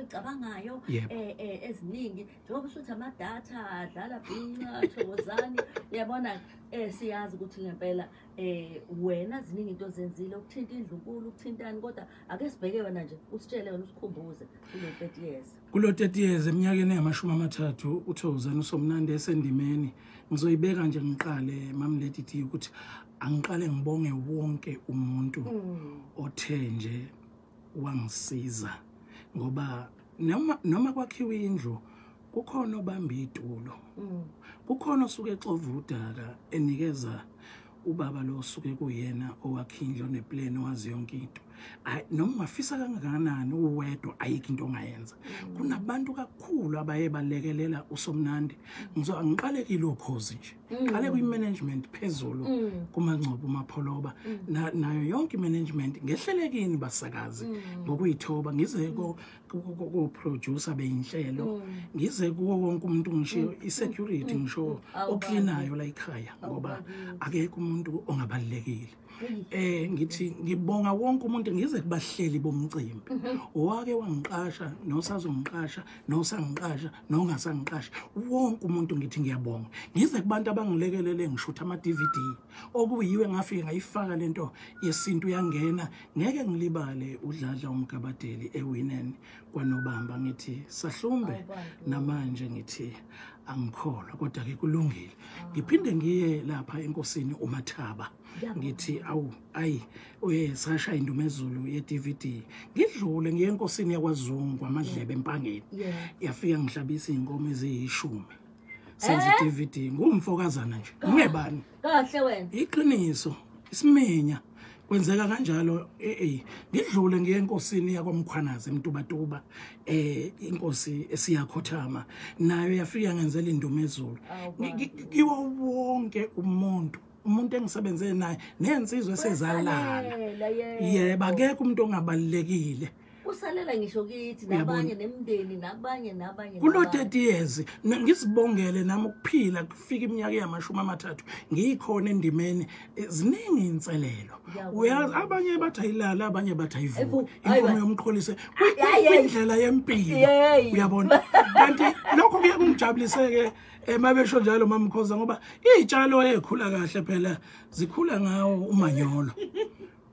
oyicabangayo eziningi njengoba usuthi amadatha adlala bhinqa thokozani uyabona siyazi ukuthi ngempela wena ziningi into zenzile ukuthinta indlunkulu ukuthintani kodwa ake sibheke wena nje usitshele wena usikhumbuze kulo 30 years kulo 30 years eminyakeni engamashumi 30 uThokozani uSomnandi esendimeni ngizoyibeka nje ngiqale mamleti ukuthi angiqale ngibonge wonke umuntu othe nje wangisiza ngoba noma kwakhiwa indlu kukhona obamba itulo kukhona osuke exova udaka enikeza ubaba lo osuke kuyena owakhindlo neplan wazi yonke into noma afisa kangakanani uwedwa ayikho into ongayenza kunabantu kakhulu abaye balekelela uSomnandi ngiqalekile ukhozi nje qale kwi-management phezulu kumancopho uMapholoba nayo yonke i-management ngehlelekini basakazi ngokuyithoba ngize ko-producer beyinhlelo ngize kuwo wonke umuntu ngisho i-security ngisho ocleanayo la ekhaya ngoba akekho umuntu ongabalekile ngithi ngibonga wonke umuntu ngize kubahleli bomcimbi owake wangiqasha nosazongiqasha nosangiqasha nongasangiqasha wonke umuntu ngithi ngiyabonga ngize kubantu abangilekelele ngishutha ama-DVD okuyiwe ngafike ngayifaka lento yesintu yangena ngeke ngilibale uDladla uMgabadeli ewineni kwaNobamba ngithi sahlumbe namanje ngithi angikholwa kodwa ke kulungile ngiphinde ngiye lapha enkosini uMathaba ngithi sasha indumezulu ye-DVD ngidlule ngiye enkosini yakwaZungu kwaMadlebe empangeni yafika ngihlabisa inkomo eziyishumi senze i-DVD ngumfokazana nje ngebani kahle wena iqiniso isiminya kwenzeka kanjalo ngidlule ngiye enkosini yakwaMkhwanazi eMtubatuba inkosi esiyakhothama nayo yafika ngenzela indumezulu kiwo wonke umuntu engisebenze naye nensizwe esezalala yebo akekho umuntu ongabalekile usalela ngisho kithi nabanye nemndeni nabanye kulo 30 years ngisibongele nami ukuphila kufika iminyaka yama-30 ngikhona endimeni ziningi inselelo uyazi abanye bathi ayilala abanye bathi ayivuka inkomo yomqholise indlela yempilo uyabona kanti lokho kuye kungijabuliseke mabesho njalo mamkhoza ngoba izitshalo ezikhula kahle phela zikhula ngawo umanyolo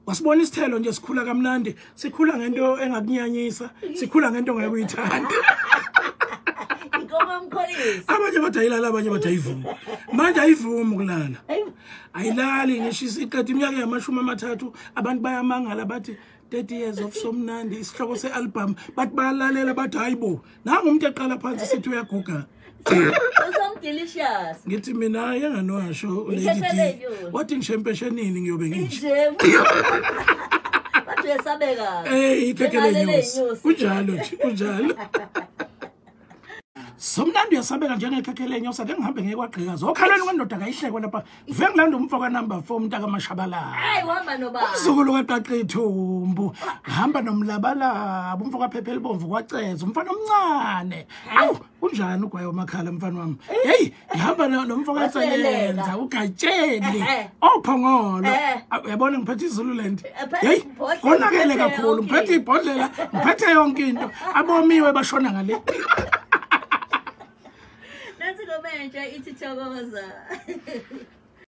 wasibona isithelo nje sikhula kamnandi sikhula ngento engakunyanyisa sikhula ngento ongekuyithanda inkomo yomqholisi abanye bathi ayilala abanye bathi ayivuka manje ayivumi ukulala ayilali ngisho isiqeda iminyaka yama-30 abantu bayamangala bathi 30 years of Somnandi isihloko se-album bathi bayalalela bathi hayibo nangu umuntu eqala phansi sithi uyaguga delicious ngithi mina yenganowasho lady wathi ngishempeshenini ngiyobe ngisho bathi uyasabeka ikhekele news kunjalo nje kunjalo Somnandi uyasabeka njengekhekhele nyosa ake ngihambe ngekwagqika zokhalweni kwendoda kayihlekwe lapha vele ngilanda umfoka number 4 umntaka Mashabalala uhamba nobaba umzukulu kaQaqithumbu hamba nomlabalaba umfoka Phepheli Bomvu kwaceza umfana omncane awu kunjani ugwayo makhala mfana wami hey ngihamba nomfoka Tselenza uGatsheni ophongolo uyabona ngiphethe iZululand hey konakele kakhulu ngiphethe ibhodlela ngiphethe yonke into abomiwe bashona ngale ithi thokoza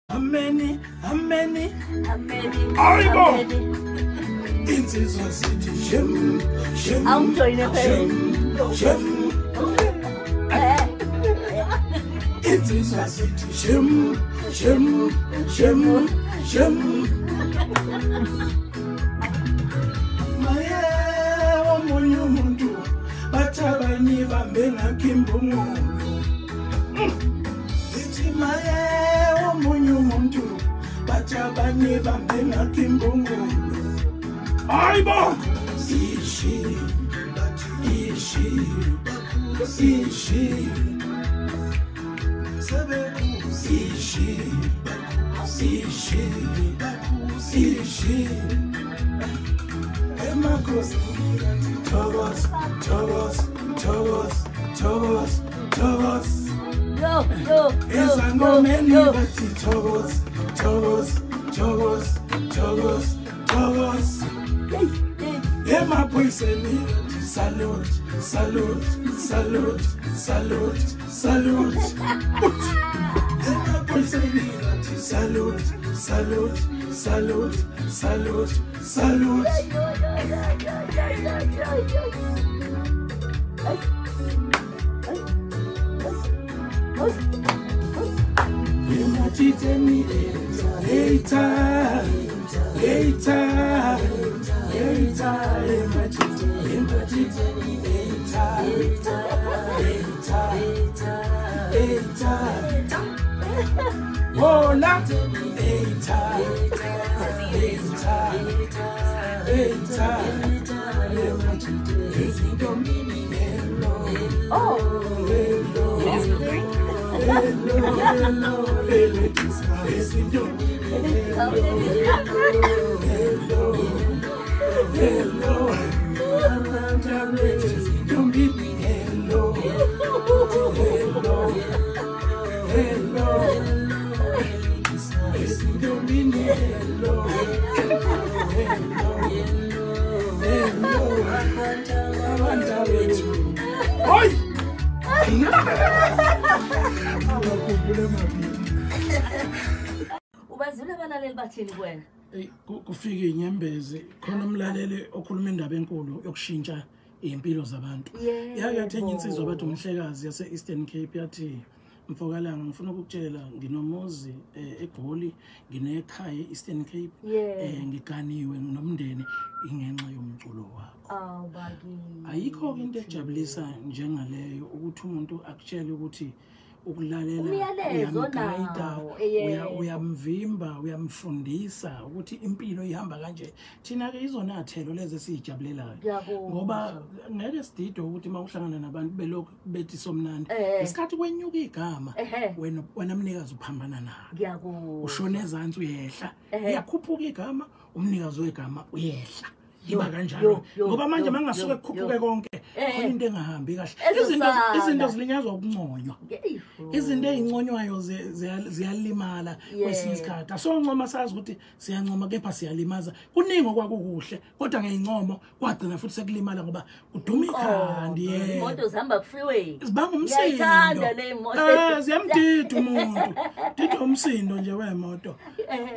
ameni ayibo insizwa sithi shem awujoyine phela insizwa sithi shem maye omunye umuntu bathabanye bambe ngakhimbungulu maye omunye umuntu bathabanye bambe ngakhimbungulu ayibo sishi emakosi Thokoza ezangomeni bathi Thokoza emaphoyiseni salute, salute, salute, salute, salute. Salute, salute, salute, salute, salute. Hola, Ubazula abalaleli bathini kuwena? Kufike inyembezi khona umlaleli okhuluma indaba enkulu yokushintsha impilo zabantu. Yakathenye insizwa bathi umhlekazi yase Eastern Cape yathi Mfokalanga ngifuna ukukutshela nginomuzi eGoli nginekhaya eEastern Cape ngiganiwe nomndeni ingenxa yomculo wakho. Ayikho into ejabulisa njengaleyo ukuthi umuntu akutshele ukuthi ukulalela uyamvimba uyamfundisa ukuthi impilo ihamba kanje. Thina ke izonathelo lezi sijabulelayo ngoba ngeke sidido ukuthi mawuhlangana nabantu belokhu bethi somnandi isikhathi kwenyuka igama wena mnikazi uphambana nalo ushona ezantsi uyehla uyakhuphuka igama umnikazi wegama uyehla iba kanjalo ngoba manje mangasuke kukhuphuke konke khona into engahambi kahle izinto zilinyazwa ukunconywa izinto ezinconywayo ziyalimala kwesinye isikhathi asoncoma sazi ukuthi siyancoma kepha siyalimaza kuningi okwakukuhle kodwa ngeincomo kwagcina futhi sekulimala ngoba uduma ikhandi imoto zihamba ku freeway sibanga umsindo ngiyayithanda le moto ziyamdida umuntu dida umsindo nje wemoto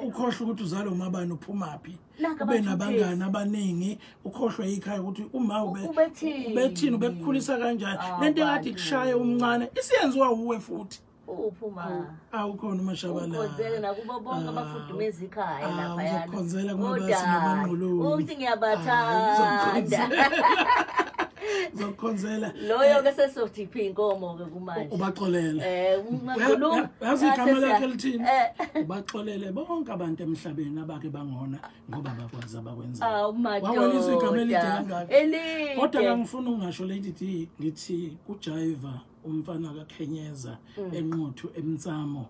ukhohle ukuthi uzalo umabani uphumaphi ube nabangani abaningi ukhohlwe ikhaya ukuthi uma ubethini ubekukhulisa kanjani lento engathi kushaya umncane isiyenziwa uwe futhi uphuma awukhona umashabalala ukhonzele nakubo bonke abafudumeza ikhaya lapha yana uzokhonzela ngoba sinabanqulubi uthi ngiyabathanda zokhonzela loyo ke sesodiphi inkomo ke kumanje ubaxolele ungakhuluma yazi igama lakhe lithini ubaxolele bonke abantu emhlabeni abake bangona ngoba bakwazi abakwenza wawelisa igama elide kangaka kodwa ngifuna ungasho lady ngithi kuJaiva umfana kaKhenyeza enquthu emtsamo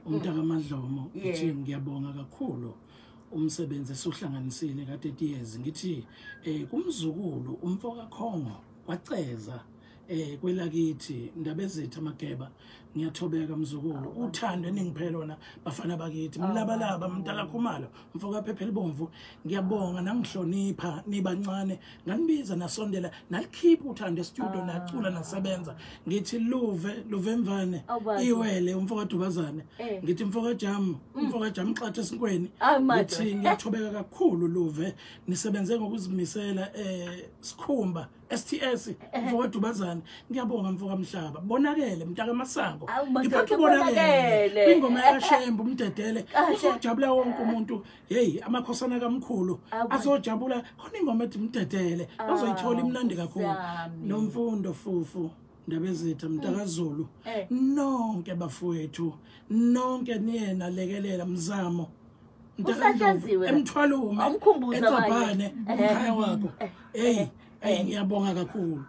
umntaka Madlomo ngithi ngiyabonga kakhulu umsebenzi esuhlanganisile ka30 years ngithi kumzukulu umfoka Khongo waceza kwelakithi Ndabezethu Mageba ngiyathobeka mzukulu uthando eningiphela lona bafana bakithi mlabalaba mntaka Khumalo mfoka Phephela Bomvu ngiyabonga nangihlonipha nibancane nganibiza nasondela nalikhipha uthando estudio nacula nasebenza ngithi luve Mvane iwele umfoka Dubazane ngithi mfoka Jam xathe esinkweni ngithi ngiyathobeka kakhulu luve nisebenze ngokuzimisela sikhumba STS mfoka Dubazane ngiyabonga mfoka Mhlaba bonakele mntaka Masango ngiphathe bonakele kwingoma yaShembu umdedele uzojabula wonke umuntu hey amakhosana kaMkhulu azojabula khona ingoma ethi umdedele bazoyithola imnandi kakhulu nomfundo fufu Ndabezethu mntaka Zulu nonke bafowethu nonke niyena lekelela mzamo emthwalume eCabane umkhaya wakho hey ngiyabonga kakhulu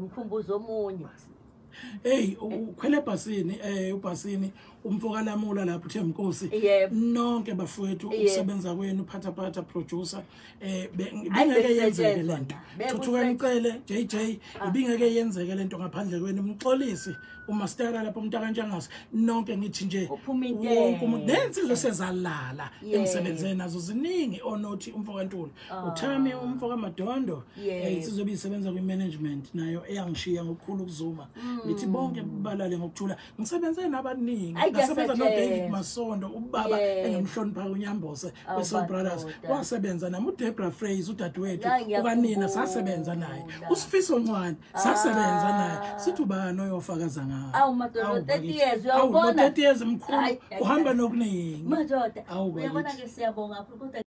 ngikhumbuza omunye hey ukhwele ebhasini ubhasini umfoka lamula lapho uThemnkosi nonke bafowethu ukusebenza kwenu phatha producer bingeke yenzeke lento Thuthuka Nicele JJ ibingeke yenzeke lento ngaphandle kwenu umxolisi umastera lapho umntaka Ntshangase nonke ngithi nje wonke umuntu nensizwe sezalala emsebenzeni nazo ziningi onothi umfoka Ntuli uThami umfoka Madondo sizobe isebenza kwi management nayo eyangishiya ngokukhulu ukuzuma ngithi bonke balale ngokuthula ngisebenze nabaningi ngasebenza no David Masondo ubaba engimhlonipha uNyambose kweSoul Brothers wasebenza nami uDebra Fraser udadewethu ukanina sasebenza naye uSifiso Ncwane sasebenza naye sithi ubani oyofakaza ngayo awu madoda 30 years uyabona 30 years mkhulu uhamba nokuningi madoda uyabona ke siyabonga kakhulu kodwa